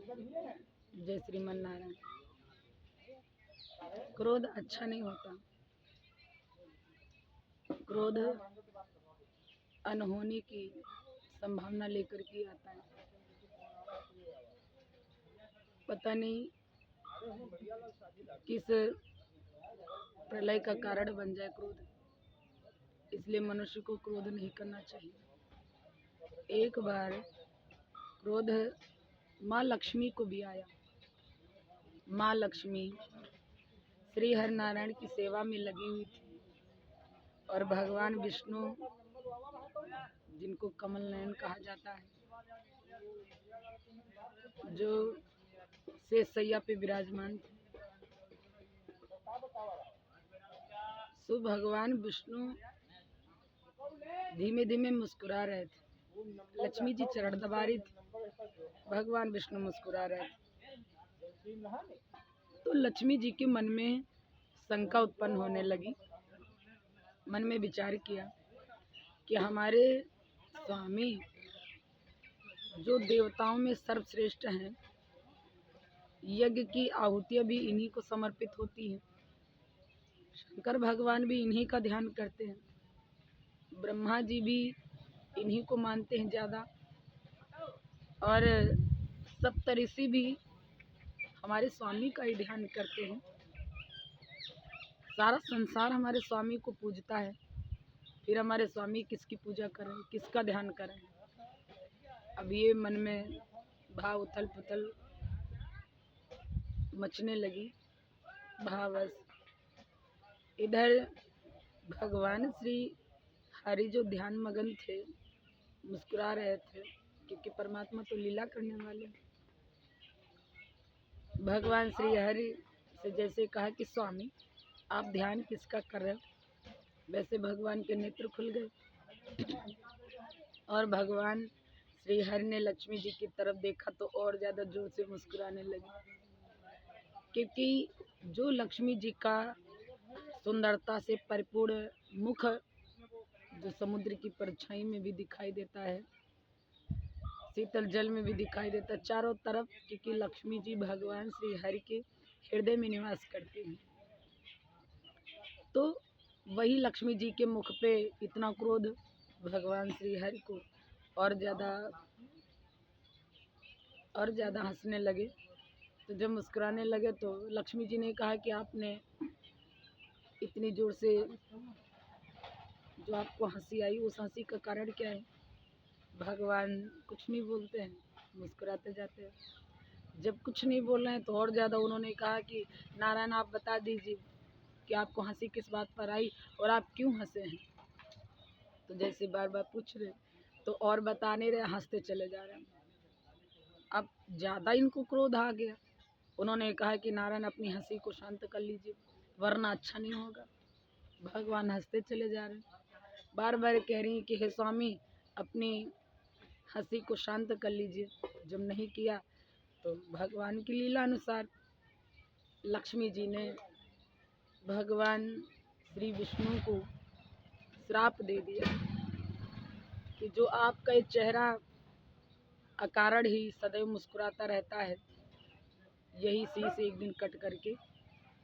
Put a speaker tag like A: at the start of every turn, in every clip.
A: जय श्रीमन नारायण। क्रोध अच्छा नहीं होता। क्रोध अनहोनी की संभावना लेकर के आता है। पता नहीं किस प्रलय का कारण बन जाए क्रोध, इसलिए मनुष्य को क्रोध नहीं करना चाहिए। एक बार क्रोध माँ लक्ष्मी को भी आया। माँ लक्ष्मी श्री हरि नारायण की सेवा में लगी हुई थी और भगवान विष्णु, जिनको कमल नयन कहा जाता है, जो शेषशैया पे विराजमान थे, सो भगवान विष्णु धीमे धीमे मुस्कुरा रहे थे। लक्ष्मी जी चरण दबा रही थी, भगवान विष्णु मुस्कुरा रहे थे। तो लक्ष्मी जी के मन में शंका उत्पन्न होने लगी। मन में विचार किया कि हमारे स्वामी जो देवताओं में सर्वश्रेष्ठ हैं, यज्ञ की आहुतियां भी इन्हीं को समर्पित होती हैं। शंकर भगवान भी इन्हीं का ध्यान करते हैं, ब्रह्मा जी भी इन्हीं को मानते हैं ज़्यादा, और सप्तऋषि भी हमारे स्वामी का ही ध्यान करते हैं। सारा संसार हमारे स्वामी को पूजता है, फिर हमारे स्वामी किसकी पूजा करें, किसका ध्यान करें। अब ये मन में भाव उथल पुथल मचने लगी भावस। इधर भगवान श्री हरि जो ध्यान मगन थे, मुस्कुरा रहे थे, क्योंकि परमात्मा तो लीला करने वाले। भगवान श्री हरि से जैसे कहा कि स्वामी आप ध्यान किसका कर रहे हो, वैसे भगवान के नेत्र खुल गए और भगवान श्री हरि ने लक्ष्मी जी की तरफ देखा तो और ज़्यादा जोर से मुस्कुराने लगे, क्योंकि जो लक्ष्मी जी का सुंदरता से परिपूर्ण मुख जो समुद्र की परछाई में भी दिखाई देता है, शीतल जल में भी दिखाई देता है चारों तरफ, क्योंकि लक्ष्मी जी भगवान श्री हरि के हृदय में निवास करती हैं। तो वही लक्ष्मी जी के मुख पे इतना क्रोध भगवान श्री हरि को और ज़्यादा हंसने लगे। तो जब मुस्कुराने लगे तो लक्ष्मी जी ने कहा कि आपने इतनी जोर से जो आपको हंसी आई, उस हंसी का कारण क्या है। भगवान कुछ नहीं बोलते हैं, मुस्कुराते जाते हैं। जब कुछ नहीं बोल रहे हैं तो और ज़्यादा उन्होंने कहा कि नारायण आप बता दीजिए कि आपको हंसी किस बात पर आई और आप क्यों हंसे हैं। तो जैसे बार बार पूछ रहे तो और बता नहीं रहे, हंसते चले जा रहे हैं। अब ज़्यादा इनको क्रोध आ गया। उन्होंने कहा कि नारायण अपनी हंसी को शांत कर लीजिए, वरना अच्छा नहीं होगा। भगवान हंसते चले जा रहे हैं, बार बार कह रही कि हे स्वामी अपनी हंसी को शांत कर लीजिए। जब नहीं किया तो भगवान की लीला अनुसार लक्ष्मी जी ने भगवान श्री विष्णु को श्राप दे दिया कि जो आपका ये चेहरा अकारण ही सदैव मुस्कुराता रहता है, यही शीश एक दिन कट करके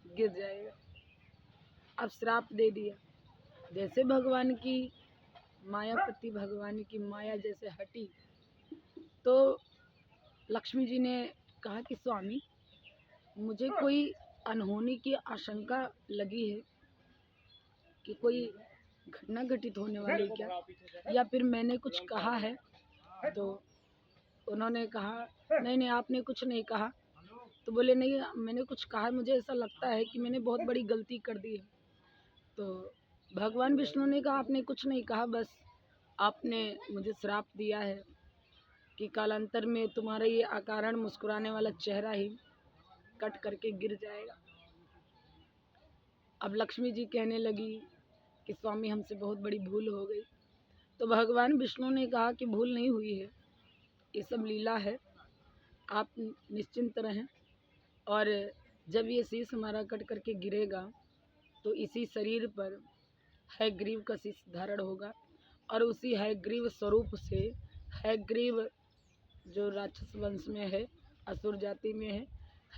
A: गिर जाएगा। अब श्राप दे दिया। जैसे भगवान की मायापति, भगवान की माया जैसे हटी, तो लक्ष्मी जी ने कहा कि स्वामी मुझे कोई अनहोनी की आशंका लगी है कि कोई घटना घटित होने वाली क्या, या फिर मैंने कुछ कहा है। तो उन्होंने कहा नहीं नहीं आपने कुछ नहीं कहा। तो बोले नहीं मैंने कुछ कहा, मुझे ऐसा लगता है कि मैंने बहुत बड़ी गलती कर दी है। तो भगवान विष्णु ने कहा आपने कुछ नहीं कहा, बस आपने मुझे श्राप दिया है कि कालांतर में तुम्हारा ये अकारण मुस्कुराने वाला चेहरा ही कट करके गिर जाएगा। अब लक्ष्मी जी कहने लगी कि स्वामी हमसे बहुत बड़ी भूल हो गई। तो भगवान विष्णु ने कहा कि भूल नहीं हुई है, ये सब लीला है, आप निश्चिंत रहें। और जब ये शीश हमारा कट करके गिरेगा तो इसी शरीर पर हयग्रीव का शीश धारण होगा और उसी हयग्रीव स्वरूप से हयग्रीव जो राक्षस वंश में है असुर जाति में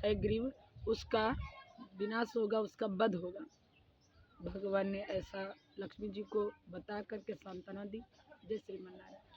A: है ग्रीव, उसका विनाश होगा, उसका वध होगा। भगवान ने ऐसा लक्ष्मी जी को बता करके सांत्वना दी। जय श्रीमन नारायण।